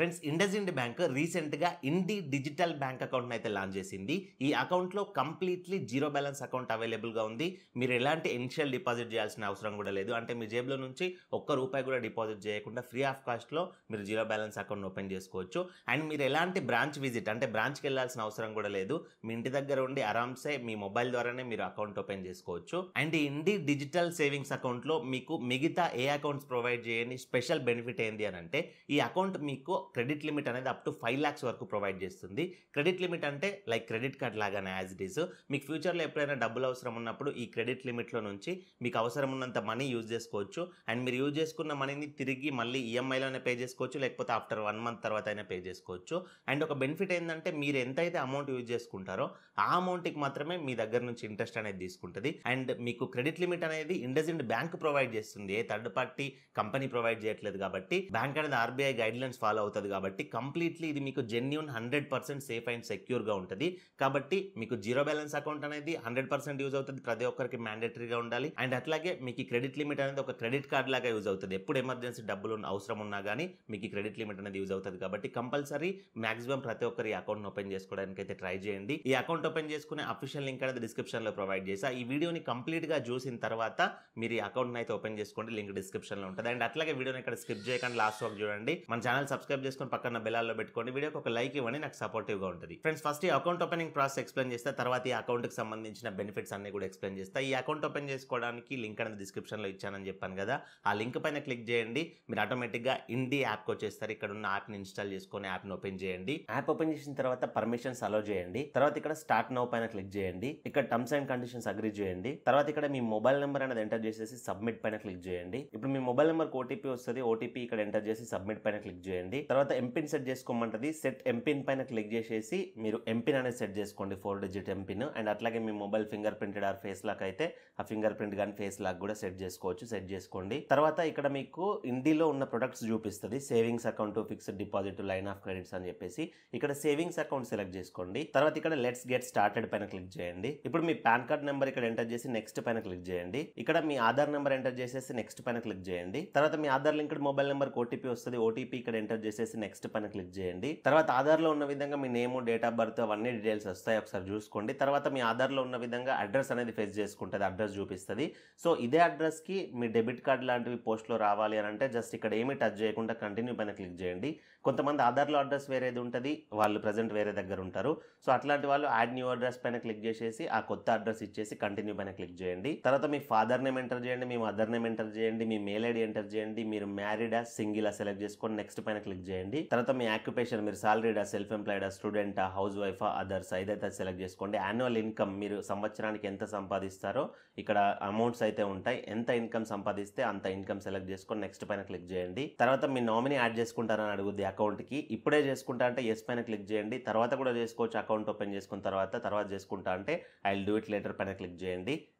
Friends, IndusInd bank రీసెంట్గా ఇండి digital bank అకౌంట్ని అయితే లాంచ్ చేసింది. ఈ అకౌంట్లో కంప్లీట్లీ జీరో బ్యాలెన్స్ అకౌంట్ అవైలబుల్గా ఉంది. మీరు ఎలాంటి ఇనిషియల్ డిపాజిట్ చేయాల్సిన అవసరం కూడా లేదు. అంటే మీ జేబులో నుంచి ఒక్క రూపాయి కూడా డిపాజిట్ చేయకుండా ఫ్రీ ఆఫ్ కాస్ట్లో మీరు జీరో బ్యాలెన్స్ అకౌంట్ ఓపెన్ చేసుకోవచ్చు. అండ్ మీరు ఎలాంటి బ్రాంచ్ విజిట్ అంటే బ్రాంచ్కి వెళ్ళాల్సిన అవసరం కూడా లేదు. మీ ఇంటి దగ్గర ఉండి ఆరామ్సే మీ మొబైల్ ద్వారానే మీరు అకౌంట్ ఓపెన్ చేసుకోవచ్చు. అండ్ ఈ ఇండి డిజిటల్ సేవింగ్స్ అకౌంట్లో మీకు మిగతా ఏ అకౌంట్స్ ప్రొవైడ్ చేయని స్పెషల్ బెనిఫిట్ ఏంటి అని అంటే, ఈ అకౌంట్ మీకు క్రెడిట్ లిమిట్ అనేది అప్ టు 5 lakhs వరకు ప్రొవైడ్ చేస్తుంది. క్రెడిట్ లిమిట్ అంటే లైక్ క్రెడిట్ కార్డ్ లాగానే యాజ్ ఇట్ ఈస్. మీకు ఫ్యూచర్లో ఎప్పుడైనా డబ్బులు అవసరం ఉన్నప్పుడు ఈ క్రెడిట్ లిమిట్లో నుంచి మీకు అవసరం ఉన్నంత మనీ యూజ్ చేసుకోవచ్చు. అండ్ మీరు యూజ్ చేసుకున్న మనీని తిరిగి మళ్ళీ ఈఎంఐలోనే పే చేసుకోవచ్చు, లేకపోతే ఆఫ్టర్ 1 month తర్వాత అయినా పే చేసుకోవచ్చు. అండ్ ఒక బెనిఫిట్ ఏంటంటే, మీరు ఎంతైతే అమౌంట్ యూజ్ చేసుకుంటారో ఆ అమౌంట్కి మాత్రమే మీ దగ్గర నుంచి ఇంట్రెస్ట్ అనేది తీసుకుంటుంది. అండ్ మీకు క్రెడిట్ లిమిట్ అనేది ఇండస్ఇండ్ బ్యాంక్ ప్రొవైడ్ చేస్తుంది, ఏ థర్డ్ పార్టీ కంపెనీ ప్రొవైడ్ చేయట్లేదు. కాబట్టి బ్యాంక్ అనేది ఆర్బీఐ గైడ్లైన్స్ ఫాలో అవుతుంది. కాబట్టి కంప్లీట్లీ ఇది మీకు జెన్యూన్ 100% సేఫ్ అండ్ సెక్యూర్గా ఉంటుంది. కాబట్టి మీకు జీరో బ్యాలెన్స్ అకౌంట్ అనేది 100% యూజ్ అవుతుంది. ప్రతి ఒక్కరికి మ్యాండేటరీగా ఉండాలి. అండ్ అట్లాగే మీకు క్రెడిట్ లిమిట్ అనేది ఒక క్రెడిట్ కార్డ్ లాగా యూజ్ అవుతుంది. ఎప్పుడు ఎమర్జెన్సీ డబ్బులు అవసరం ఉన్నా కానీ మీకు క్రెడిట్ లిమిట్ అనేది యూజ్ అవుతుంది. కాబట్టి కంపల్సరీ మాక్సిమం ప్రతి ఒక్కరి అకౌంట్ ఓపెన్ చేసుకోవడానికి అయితే ట్రై చేయండి. ఈ అకౌంట్ ఓపెన్ చేసుకునే అఫీషియల్ లింక్ అనేది డిస్క్రిప్షన్ లో ప్రొవైడ్ చేసా. ఈ వీడియోని కంప్లీట్ గా చూసిన తర్వాత మీరు ఈ అకౌంట్ అయితే ఓపెన్ చేసుకోండి. లింక్ డిస్క్రిప్షన్ లో ఉంటుంది. అండ్ అట్లాగే వీడియోని ఇక్కడ స్కిప్ చేయకుండా లాస్ట్ వరకు చూడండి. మన ఛానల్ సబ్స్క్రైబ్ చేసుకొని పక్కన బెల్లాల్లో పెట్టుకోండి. వీడియోకి ఒక లైక్ ఇవ్వండి, నాకు సపోర్టివ్ గా ఉంటుంది. ఫ్రెండ్స్, ఫస్ట్ ఈ అకౌంట్ ఓపెనింగ్ ప్రాసెస్ ఎక్స్ప్లెయిన్ చేస్తే, తర్వాత ఈ అకౌంట్ కి సంబంధించిన బెనిఫిట్స్ అన్ని కూడా ఎక్స్ప్లెయిన్ చేస్తా. ఈ అకౌంట్ ఓపెన్ చేసుకోవడానికి లింక్ అనేది డిస్క్రిప్షన్ లో ఇచ్చానని చెప్పాను కదా, ఆ లింక్ పైన క్లిక్ చేయండి. మీరు ఆటోమేటిక్ గా ఇండి యాప్ కి వచ్చేస్తారు. ఇక్కడ ఉన్న యాప్ ని ఇన్స్టాల్ చేసుకొని యాప్ ని ఓపెన్ చేయండి. యాప్ ఓపెన్ చేసిన తర్వాత పర్మిషన్స్ అలో చేయండి. తర్వాత ఇక్కడ స్టార్ట్ నౌ పైన క్లిక్ చేయండి. ఇక్కడ టర్మ్స్ అండ్ కండిషన్స్ అగ్రీ చేయండి. తర్వాత ఇక్కడ మీ మొబైల్ నెంబర్ అనేది ఎంటర్ చేసేసి సబ్మిట్ పైన క్లిక్ చేయండి. ఇప్పుడు మీ మొబైల్ నెంబర్ ఓటీపీ వస్తుంది. ఓటీపీ ఇక్కడ ఎంటర్ చేసి సబ్మిట్ పైన క్లిక్ చేయండి. తర్వాత ఎంపిన్ సెట్ చేసుకోమంటది. సెట్ ఎంపిన్ పైన క్లిక్ చేసేసి మీరు ఎంపిన్ అనేది సెట్ చేసుకోండి, 4 digit ఎంపిన్. అండ్ అట్లాగే మీ mobile finger printed or face lock అయితే ఆ ఫింగర్ ప్రింట్ కానీ ఫేస్ లాక్ కూడా సెట్ చేసుకోవచ్చు. సెట్ చేసుకోండి. తర్వాత ఇక్కడ మీకు ఇండిలో ఉన్న ప్రొడక్ట్స్ చూపిస్తుంది. Savings account, fixed deposit, line of credits అని చెప్పేసి ఇక్కడ సేవింగ్స్ అకౌంట్ సెలెక్ట్ చేసుకోండి. తర్వాత ఇక్కడ లెట్స్ గెట్ స్టార్టెడ్ పైన క్లిక్ చేయండి. ఇప్పుడు మీ పాన్ కార్డ్ నెంబర్ ఇక్కడ ఎంటర్ చేసి నెక్స్ట్ పైన క్లిక్ చేయండి. ఇక్కడ మీ ఆధార్ నెంబర్ ఎంటర్ చేసేసి నెక్స్ట్ పైన క్లిక్ చేయండి. తర్వాత మీ Aadhaar linked mobile number OTP వస్తుంది. ఓటీపీ ఇక్కడ ఎంటర్ చేసేసి నెక్స్ట్ పైన క్లిక్ చేయండి. తర్వాత ఆధార్ లో ఉన్న విధంగా మీ నేమ్, డేట్ ఆఫ్ బర్త్ అవన్నీ డీటెయిల్స్ వస్తాయి, ఒకసారి చూసుకోండి. తర్వాత మీ ఆధార్ లో ఉన్న విధంగా అడ్రస్ అనేది ఫేస్ చేసుకుంటుంది, అడ్రస్ చూపిస్తుంది. సో ఇదే అడ్రస్ కి మీ డెబిట్ కార్డ్ లాంటివి పోస్ట్ లో రావాలి అని అంటే జస్ట్ ఇక్కడ ఏమీ టచ్ చేయకుండా కంటిన్యూ పైన క్లిక్ చేయండి. కొంతమంది ఆధార్ లో అడ్రస్ వేరేది ఉంటుంది, వాళ్ళు ప్రజెంట్ వేరే దగ్గర ఉంటారు. సో అట్లాంటి వాళ్ళు యాడ్ న్యూ అడ్రస్ పైన క్లిక్ చేసేసి ఆ కొత్త అడ్రస్ ఇచ్చేసి కంటిన్యూ పైన క్లిక్ చేయండి. తర్వాత మీ ఫాదర్ నేమ్ ఎంటర్ చేయండి, మీ మదర్ నేమ్ ఎంటర్ చేయండి, మీ మెయిల్ ఐడి ఎంటర్ చేయండి. మీరు మ్యారీడా, సింగిల్ సెలెక్ట్ చేసుకొని నెక్స్ట్ పైన క్లిక్ చేయండి. తర్వాత మీ ఆక్యుపేషన్, మీరు సాలరీడా, సెల్ఫ్ ఎంప్లాయిడా, స్టూడెంటా, హౌస్ వైఫా, అదర్స్ ఏదైతే సెలెక్ట్ చేసుకోండి. యాన్యువల్ ఇన్కమ్, మీరు సంవత్సరానికి ఎంత సంపాదిస్తారో ఇక్కడ అమౌంట్స్ అయితే ఉంటాయి. ఎంత ఇన్కమ్ సంపాదిస్తే అంత ఇన్కమ్ సెలెక్ట్ చేసుకొని నెక్స్ట్ పైన క్లిక్ చేయండి. తర్వాత మీ నామినీ యాడ్ చేసుకుంటారని అడుగుద్ది అకౌంట్ కి. ఇప్పుడే చేసుకుంటా అంటే ఎస్ పైన క్లిక్ చేయండి. తర్వాత కూడా చేసుకోవచ్చు, అకౌంట్ ఓపెన్ చేసుకున్న తర్వాత చేసుకుంటా అంటే I will do it later పైన క్లిక్ చేయండి.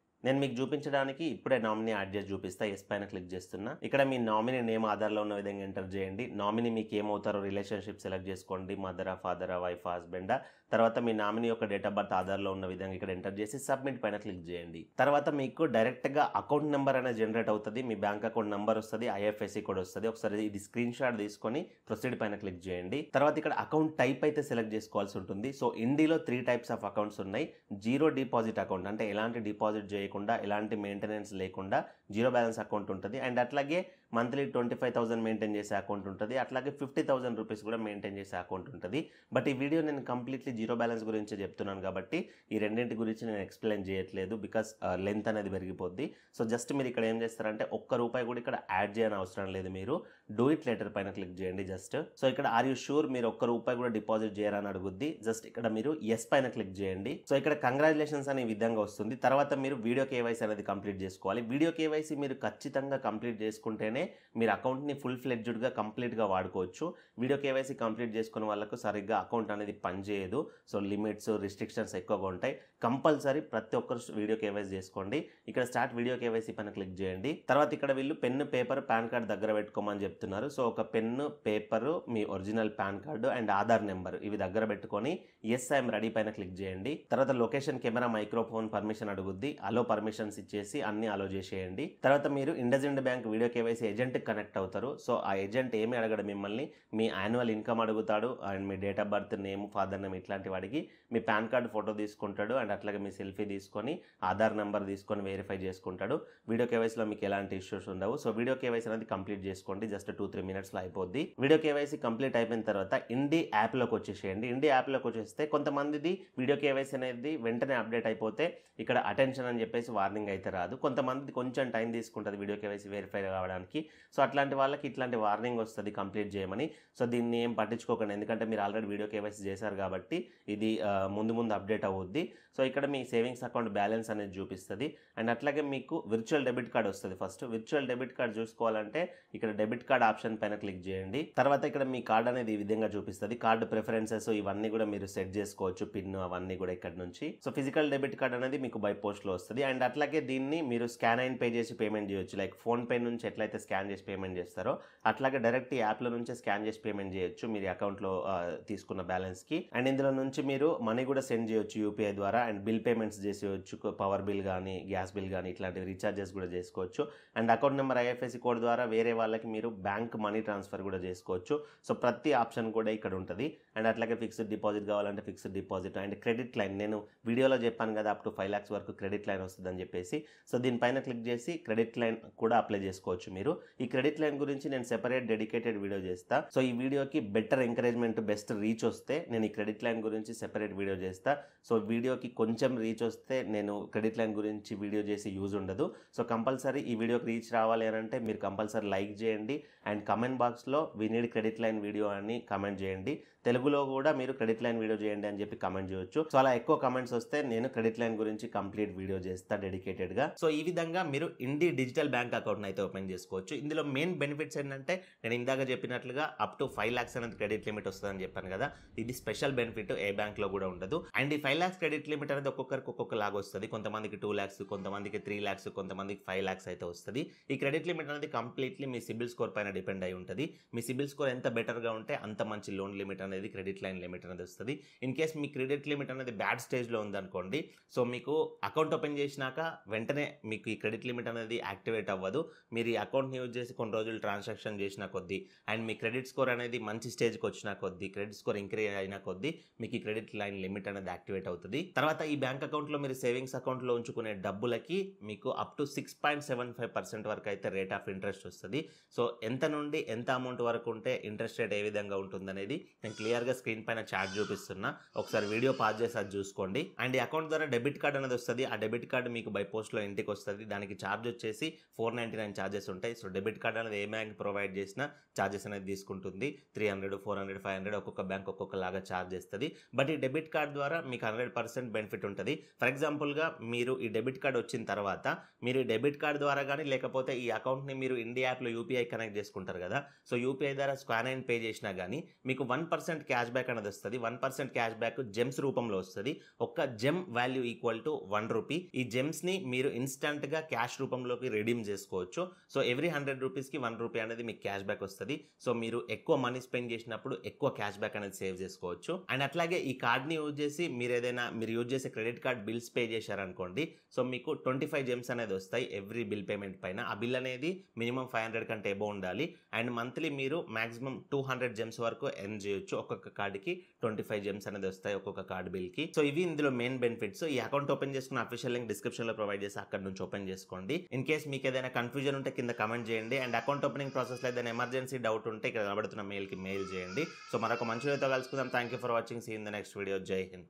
నేను మీకు చూపించడానికి ఇప్పుడే నామినీ యాడ్ చేసి చూపిస్తా. ఎస్ పైన క్లిక్ చేస్తున్నా. ఇక్కడ మీ నామినీ నేమ్ ఆధార్లో ఉన్న విధంగా ఎంటర్ చేయండి. నామినీ మీకు ఏమవుతారో రిలేషన్షిప్ సెలెక్ట్ చేసుకోండి, మదరా, ఫాదరా, వైఫా, హస్బెండా. తర్వాత మీ నామినీ యొక్క డేట్ ఆఫ్ బర్త్ ఆధార్లో ఉన్న విధంగా ఇక్కడ ఎంటర్ చేసి సబ్మిట్ పైన క్లిక్ చేయండి. తర్వాత మీకు డైరెక్ట్గా అకౌంట్ నెంబర్ అనేది జనరేట్ అవుతుంది. మీ బ్యాంక్ అకౌంట్ నెంబర్ వస్తుంది, ఐఎఫ్ఎస్సి కోడ్ వస్తుంది. ఒకసారి ఇది స్క్రీన్ షాట్ తీసుకొని ప్రొసీడ్ పైన క్లిక్ చేయండి. తర్వాత ఇక్కడ అకౌంట్ టైప్ అయితే సెలెక్ట్ చేసుకోవాల్సి ఉంటుంది. సో ఇండిలో 3 types ఆఫ్ అకౌంట్స్ ఉన్నాయి. జీరో డిపాజిట్ అకౌంట్ అంటే ఎలాంటి డిపాజిట్ చేయకుండా, ఎలాంటి మెయింటెనెన్స్ లేకుండా జీరో బ్యాలెన్స్ అకౌంట్ ఉంటుంది. అండ్ అట్లాగే మంత్లీ 25,000 మెయింటైన్ చేసే అకౌంట్ ఉంటుంది. అట్లాగే 50,000 రూపీస్ కూడా మెయింటైన్ చేసే అకౌంట్ ఉంటుంది. బట్ ఈ వీడియో నేను కంప్లీట్లీ జీరో బ్యాలెన్స్ గురించి చెప్తున్నాను కాబట్టి ఈ రెండింటి గురించి నేను ఎక్స్ప్లెయిన్ చేయట్లేదు, బికాస్ లెంత్ అనేది పెరిగిపోద్ది. సో జస్ట్ మీరు ఇక్కడ ఏం చేస్తారంటే ఒక్క రూపాయి కూడా ఇక్కడ యాడ్ చేయని అవసరం లేదు. మీరు డూ ఇట్ లేటర్ పైన క్లిక్ చేయండి జస్ట్. సో ఇక్కడ ఆర్ యూ షూర్ మీరు ఒక్క రూపాయి కూడా డిపాజిట్ చేయరని అడుగుద్ది. జస్ట్ ఇక్కడ మీరు ఎస్ పైన క్లిక్ చేయండి. సో ఇక్కడ కంగ్రాచులేషన్స్ అనే విధంగా వస్తుంది. తర్వాత మీరు వీడియో కేవైసీ అనేది కంప్లీట్ చేసుకోవాలి. వీడియో కేవైసీ మీరు ఖచ్చితంగా కంప్లీట్ చేసుకుంటేనే మీరు అకౌంట్ని ఫుల్ ఫ్లెడ్జ్డ్గా కంప్లీట్గా వాడుకోవచ్చు. వీడియో కేవైసీ కంప్లీట్ చేసుకున్న వాళ్ళకు సరిగ్గా అకౌంట్ అనేది పనిచేయదు. సో లిమిట్స్, రిస్ట్రిక్షన్స్ ఎక్కువగా ఉంటాయి. కంపల్సరీ ప్రతి ఒక్కరు వీడియో కేవైసీ చేసుకోండి. ఇక్కడ స్టార్ట్ వీడియో కేవైసీ పైన క్లిక్ చేయండి. తర్వాత ఇక్కడ వీళ్ళు పెన్ను, పేపర్, పాన్ కార్డ్ దగ్గర పెట్టుకోమని చెప్తున్నారు. సో ఒక pen, paper, me original pan card and Aadhaar number ఇవి దగ్గర పెట్టుకొని ఎస్ ఐఎమ్ రెడీ పైన క్లిక్ చేయండి. తర్వాత లొకేషన్, కెమెరా, మైక్రోఫోన్ పర్మిషన్ అడుగుద్ది. అలో పర్మిషన్స్ ఇచ్చేసి అన్ని అలో చేసేయండి. తర్వాత మీరు IndusInd bank video KYC agent connect అవుతారు. సో ఆ ఏజెంట్ ఏమి అడగడు మిమ్మల్ని, మీ యాన్యువల్ ఇన్కమ్ అడుగుతాడు and me date of birth, name, father name ఇట్లాంటివి అడిగి మీ పాన్ కార్డ్ ఫోటో తీసుకుంటాడు అండ్ అట్లాగే మీ సెల్ఫీ తీసుకొని ఆధార్ నెంబర్ తీసుకొని వెరిఫై చేసుకుంటాడు. వీడియో కేవైసీలో మీకు ఎలాంటి ఇష్యూస్ ఉండవు. సో వీడియో కేవైసీ అనేది కంప్లీట్ చేసుకోండి, జస్ట్ 2-3 మినిట్స్లో అయిపోద్ది. వీడియో కేవైసీ కంప్లీట్ అయిపోయిన తర్వాత ఇండి యాప్లోకి వచ్చేసేయండి. ఇండి యాప్లోకి వచ్చేస్తే కొంతమందిది వీడియో కేవైసీ అనేది వెంటనే అప్డేట్ అయిపోతే ఇక్కడ అటెన్షన్ అని చెప్పేసి వార్నింగ్ అయితే రాదు. కొంతమంది కొంచెం టైం తీసుకుంటుంది వీడియో కేవైసీ వెరిఫై కావడానికి. సో అట్లాంటి వాళ్ళకి ఇట్లాంటి వార్నింగ్ వస్తుంది కంప్లీట్ చేయమని. సో దీన్ని ఏం పట్టించుకోకండి, ఎందుకంటే మీరు ఆల్రెడీ వీడియో కేవైసీ చేశారు కాబట్టి ఇది ముందు ముందు అప్డేట్ అవుద్ది. సో ఇక్కడ మీ సేవింగ్స్ అకౌంట్ బ్యాలెన్స్ అనేది చూపిస్తుంది అండ్ అట్లాగే మీకు విర్చువల్ డెబిట్ కార్డ్ వస్తుంది. ఫస్ట్ విర్చువల్ డెబిట్ కార్డ్ చూసుకోవాలంటే ఇక్కడ డెబిట్ కార్డ్ ఆప్షన్ పైన క్లిక్ చేయండి. తర్వాత ఇక్కడ మీ కార్డ్ అనేది ఈ విధంగా చూపిస్తుంది. కార్డు ప్రిఫరెన్సెస్ ఇవన్నీ కూడా మీరు సెట్ చేసుకోవచ్చు, పిన్ అవన్నీ కూడా ఇక్కడ నుంచి. సో ఫిజికల్ డెబిట్ కార్డ్ అనేది మీకు బై పోస్ట్లో వస్తుంది అండ్ అట్లాగే దీన్ని మీరు స్కాన్ అయిన పే చేసి పేమెంట్ చేయొచ్చు. లైక్ ఫోన్ పే నుంచి ఎట్లయితే స్కాన్ చేసి పేమెంట్ చేస్తారో అట్లాగే డైరెక్ట్ ఈ యాప్లో నుంచే స్కాన్ చేసి పేమెంట్ చేయొచ్చు మీరు అకౌంట్లో తీసుకున్న బ్యాలెన్స్కి. అండ్ ఇందులో నుంచి మీరు మనీ కూడా సెండ్ చేయొచ్చు యూపీఐ ద్వారా అండ్ బిల్ పేమెంట్స్ చేసేయచ్చు, పవర్ బిల్ కానీ గ్యాస్ బిల్ కానీ ఇట్లాంటివి రీఛార్జెస్ కూడా చేసుకోవచ్చు. And account number IFSC code ద్వారా వేరే వాళ్ళకి మీరు బ్యాంక్ మనీ ట్రాన్స్ఫర్ కూడా చేసుకోవచ్చు. సో ప్రతి ఆప్షన్ కూడా ఇక్కడ ఉంటుంది. అండ్ అట్లాగే ఫిక్స్డ్ డిపాజిట్ కావాలంటే fixed deposit and credit line, నేను వీడియోలో చెప్పాను కదా అప్ టు 5 lakhs వరకు క్రెడిట్ లైన్ వస్తుందని చెప్పేసి. సో దీనిపైన క్లిక్ చేసి క్రెడిట్ లైన్ కూడా అప్లై చేసుకోవచ్చు మీరు. ఈ క్రెడిట్ లైన్ గురించి నేను సెపరేట్ డెడికేటెడ్ వీడియో చేస్తా. సో ఈ వీడియోకి బెటర్ ఎంకరేజ్మెంట్, బెస్ట్ రీచ్ వస్తే నేను ఈ క్రెడిట్ లైన్ గురించి సెపరేట్ వీడియో చేస్తా. సో వీడియోకి కొంచెం రీచ్ వస్తే నేను క్రెడిట్ లైన్ గురించి వీడియో చేసి యూజ్ ఉండదు. సో కంపల్సరీ ఈ వీడియోకి రీచ్ రావాలి అని అంటే మీరు కంపల్సరీ లైక్ చేయండి అండ్ కమెంట్ బాక్స్లో we need credit line video అని కమెంట్ చేయండి. తెలుగులో కూడా మీరు క్రెడిట్ లైన్ వీడియో చేయండి అని చెప్పి కమెంట్ చేయొచ్చు. సో అలా ఎక్కువ కమెంట్స్ వస్తే నేను క్రెడిట్ లైన్ గురించి కంప్లీట్ వీడియో చేస్తా డెడికేటెడ్ గా. సో ఈ విధంగా మీరు ఇండి డిజిటల్ బ్యాంక్ అకౌంట్ అయితే ఓపెన్ చేసుకోవచ్చు. ఇందులో మెయిన్ బెనిఫిట్స్ ఏంటంటే నేను ఇందాక చెప్పినట్లుగా అప్ టు 5 lakhs అనేది క్రెడిట్ లిమిట్ వస్తుందని చెప్పాను కదా, ఇది స్పెషల్ బెనిఫిట్, ఏ బ్యాంక్ లో కూడా ఉండదు. అండ్ ఈ 5 lakhs క్రెడిట్ లిమిట్ అనేది ఒక్కొక్కరికి ఒక్కొక్క లాగా వస్తుంది. కొంతమందికి 2 lakhs, కొంతమందికి 3 lakhs, కొంతమందికి 5 lakhs అయితే వస్తుంది. ఈ క్రెడిట్ లిమిట్ అనేది కంప్లీట్లీ మీ సిబిల్ స్కోర్ పైన డిపెండ్ అయి ఉంటుంది. మీ సిబిల్ స్కోర్ ఎంత బెటర్ గా ఉంటే అంత మంచి లోన్ లిమిట్ అనేది క్రెడిట్ లైన్ లిమిట్ అనేది వస్తుంది. In case me credit limit అనేది బ్యాడ్ స్టేజ్లో ఉందనుకోండి, సో మీకు అకౌంట్ ఓపెన్ చేసినాక వెంటనే మీకు ఈ క్రెడిట్ లిమిట్ అనేది యాక్టివేట్ అవ్వదు. మీరు ఈ అకౌంట్ని యూజ్ చేసి కొన్ని రోజులు ట్రాన్సాక్షన్ చేసిన కొద్దీ అండ్ మీ క్రెడిట్ స్కోర్ అనేది మంచి స్టేజ్కి వచ్చిన కొద్దీ, క్రెడిట్ స్కోర్ ఇంక్రీజ్ అయిన కొద్దీ మీకు ఈ క్రెడిట్ లైన్ లిమిట్ అనేది యాక్టివేట్ అవుతుంది. తర్వాత ఈ బ్యాంక్ అకౌంట్లో మీరు సేవింగ్స్ అకౌంట్లో ఉంచుకునే డబ్బులకి మీకు అప్ టు 6.75% వరకు అయితే రేట్ ఆఫ్ ఇంట్రెస్ట్ వస్తుంది. సో ఎంత నుండి ఎంత అమౌంట్ వరకు ఉంటే ఇంట్రెస్ట్ రేట్ ఏ విధంగా ఉంటుందనేది నేను క్లియర్గా స్క్రీన్ పైన చార్ట్ చూపిస్తున్నా, ఒకసారి వీడియో పాజ్ చేసి అది చూసుకోండి. అండ్ ఈ అకౌంట్ ద్వారా డెబిట్ కార్డ్ అనేది వస్తుంది. ఆ డెబిట్ కార్డు మీకు బై పోస్ట్లో ఇంటికి వస్తుంది. దానికి ఛార్జ్ వచ్చేసి 499 ఛార్జెస్ ఉంటాయి. సో డెబిట్ కార్డ్ అనేది ఏ బ్యాంక్ ప్రొవైడ్ చేసినా ఛార్జెస్ అనేది తీసుకుంటుంది. 300, 400, 500 ఒక్కొక్క బ్యాంక్ ఒక్కొక్కలాగా ఛార్జ్ చేస్తుంది. బట్ ఈ డెబిట్ కార్డ్ ద్వారా మీకు 100% బెనిఫిట్ ఉంటుంది. ఫర్ ఎగ్జాంపుల్గా మీరు ఈ డెబిట్ కార్డ్ వచ్చిన తర్వాత మీరు ఈ డెబిట్ కార్డ్ ద్వారా కానీ లేకపోతే ఈ అకౌంట్ని మీరు ఇండియా యాప్లో యూపీఐ కనెక్ట్ చేసుకుంటారు కదా, సో యూపీఐ ద్వారా స్కాన్ అయిన పే చేసినా కానీ మీకు 1% క్యాష్ బ్యాక్ అనేది వస్తుంది. 1% క్యాష్ బ్యాక్ జెమ్స్ రూపంలో వస్తుంది. ఒక్క gem value equal to 1 rupee. ఈ జెమ్స్ ని మీరు ఇన్స్టంట్ గా క్యాష్ రూపంలోకి రెడీమ్ చేసుకోవచ్చు. సో ఎవ్రీ 100 రూపీస్కి 1 రూపీ అనేది మీకు క్యాష్ బ్యాక్ వస్తుంది. సో మీరు ఎక్కువ మనీ స్పెండ్ చేసినప్పుడు ఎక్కువ క్యాష్ బ్యాక్ అనేది సేవ్ చేసుకోవచ్చు. అండ్ అట్లాగే ఈ కార్డ్ ని యూజ్ చేసి మీరు యూజ్ చేసే క్రెడిట్ కార్డ్ బిల్స్ పే చేశారనుకోండి, సో మీకు 25 జెమ్స్ అనేది వస్తాయి ఎవ్రీ బిల్ పేమెంట్ పైన. ఆ బిల్ అనేది మినిమం 500 కంటే ఎబో ఉండాలి. అండ్ మంత్లీ మీరు మాక్సిమం 200 జెమ్స్ వరకు ఎర్న్ చేయొచ్చు. ఒక్కొక్క కార్డుకి 25 జెమ్స్ అనేది వస్తాయి ఒక్కొక్క కార్డ్ బిల్ కి. సో ఇవి ఇందులో మెయిన్ బెనిఫిట్స్. ఈ అకౌంట్ ఓపెన్ చేసుకున్న అఫీషియల్ లింక్ డిస్క్రిప్షన్ లో ప్రొవైడ్ చేసి అక్కడ నుంచి ఓపెన్ చేసుకోండి. ఇన్ కేస్ మీకు ఏదైనా కన్ఫ్యూజన్ ఉంటే కింద కమెంట్ చేయండి. అండ్ అకౌంట్ ఓపెనింగ్ ప్రాసెస్ లో ఏదైనా ఎమర్జెన్సీ డౌట్ ఉంటే ఇక్కడ కనబడుతున్న మెయిల్ కి మెయిల్ చేయండి. సో మరొక మంచి వీడియోతో కలుసుకుందాం. Thank you for watching. See in the next video. జై హింద్.